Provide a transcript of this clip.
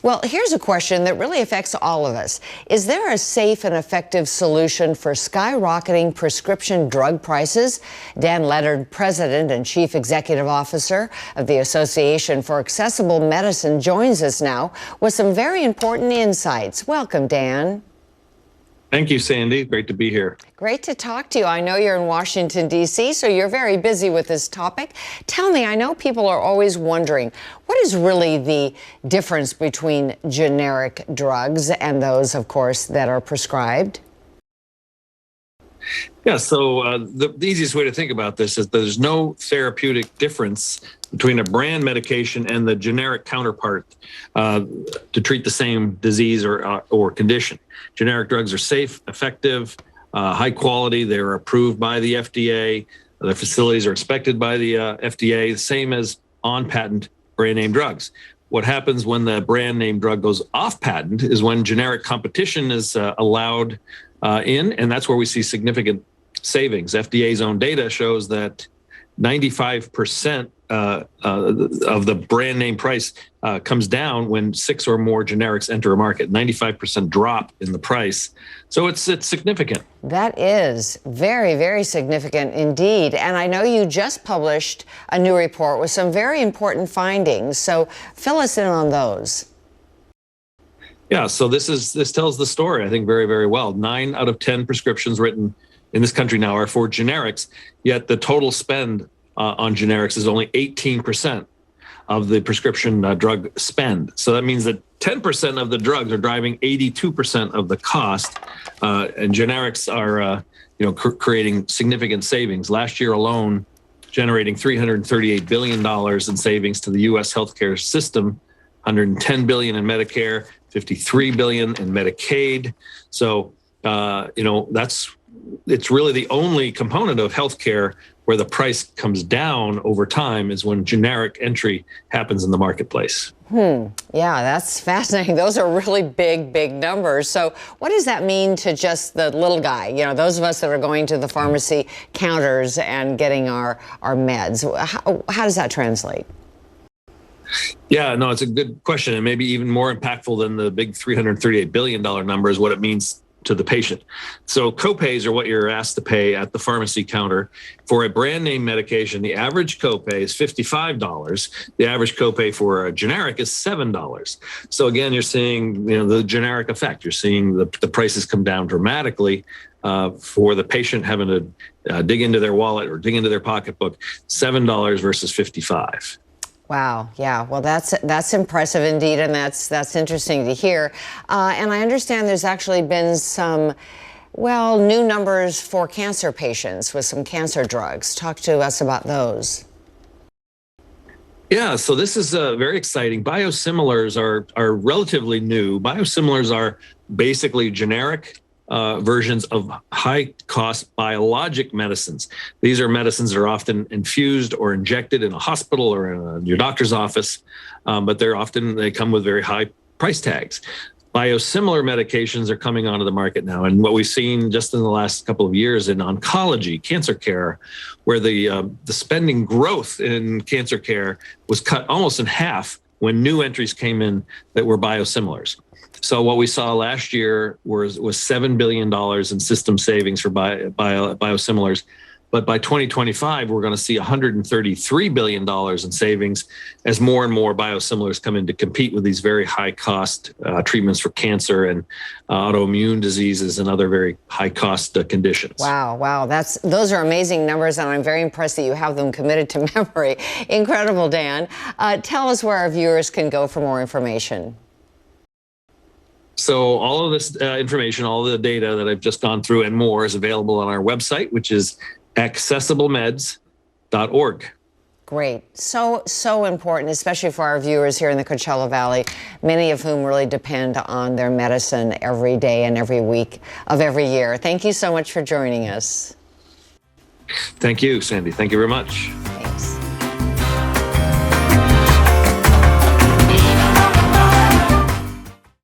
Well, here's a question that really affects all of us. Is there a safe and effective solution for skyrocketing prescription drug prices? Dan Leonard, President and Chief Executive Officer of the Association for Accessible Medicine, joins us now with some very important insights. Welcome, Dan. Thank you, Sandy. Great to be here. Great to talk to you. I know you're in Washington, D.C., so you're very busy with this topic. Tell me, I know people are always wondering, what is really the difference between generic drugs and those, of course, that are prescribed? Yeah, so the easiest way to think about this is there's no therapeutic difference between a brand medication and the generic counterpart to treat the same disease or condition. Generic drugs are safe, effective, high quality. They're approved by the FDA. Their facilities are inspected by the FDA, the same as on-patent brand name drugs. What happens when the brand name drug goes off patent is when generic competition is allowed in, and that's where we see significant savings. FDA's own data shows that 95% of the brand name price comes down when 6 or more generics enter a market. 95% drop in the price. So it's significant. That is very, very significant indeed. And I know you just published a new report with some very important findings. So fill us in on those. Yeah, so this tells the story, I think, very, very well. 9 out of 10 prescriptions written in this country now are for generics, yet the total spend on generics is only 18% of the prescription drug spend. So that means that 10% of the drugs are driving 82% of the cost, and generics are creating significant savings. Last year alone, generating $338 billion in savings to the U.S. healthcare system, $110 billion in Medicare, $53 billion in Medicaid. So, it's really the only component of healthcare where the price comes down over time is when generic entry happens in the marketplace. Yeah, that's fascinating. Those are really big, big numbers. So what does that mean to just the little guy? You know, those of us that are going to the pharmacy counters and getting our meds. How does that translate? Yeah, no, it's a good question, and maybe even more impactful than the big $338 billion number is what it means to the patient. So copays are what you're asked to pay at the pharmacy counter. For a brand name medication, the average copay is $55. The average copay for a generic is $7. So again, you're seeing the generic effect. You're seeing the prices come down dramatically for the patient having to dig into their wallet or dig into their pocketbook, $7 versus $55. Wow. Yeah. Well, that's impressive indeed, and that's interesting to hear. And I understand there's actually been some, new numbers for cancer patients with some cancer drugs. Talk to us about those. Yeah. So this is very exciting. Biosimilars are relatively new. Biosimilars are basically generic versions of high-cost biologic medicines. These are medicines that are often infused or injected in a hospital or in your doctor's office, but they come with very high price tags. Biosimilar medications are coming onto the market now, and what we've seen just in the last couple of years in oncology, cancer care, where the spending growth in cancer care was cut almost in half when new entries came in that were biosimilars. So what we saw last year was $7 billion in system savings for biosimilars. But by 2025, we're going to see $133 billion in savings as more and more biosimilars come in to compete with these very high-cost treatments for cancer and autoimmune diseases and other very high-cost conditions. Wow. Those are amazing numbers, and I'm very impressed that you have them committed to memory. Incredible, Dan. Tell us where our viewers can go for more information. So all of this information, all the data that I've just gone through and more is available on our website, which is accessiblemeds.org. Great. So important, especially for our viewers here in the Coachella Valley, many of whom really depend on their medicine every day and every week of every year. Thank you so much for joining us. Thank you, Sandy. Thank you very much.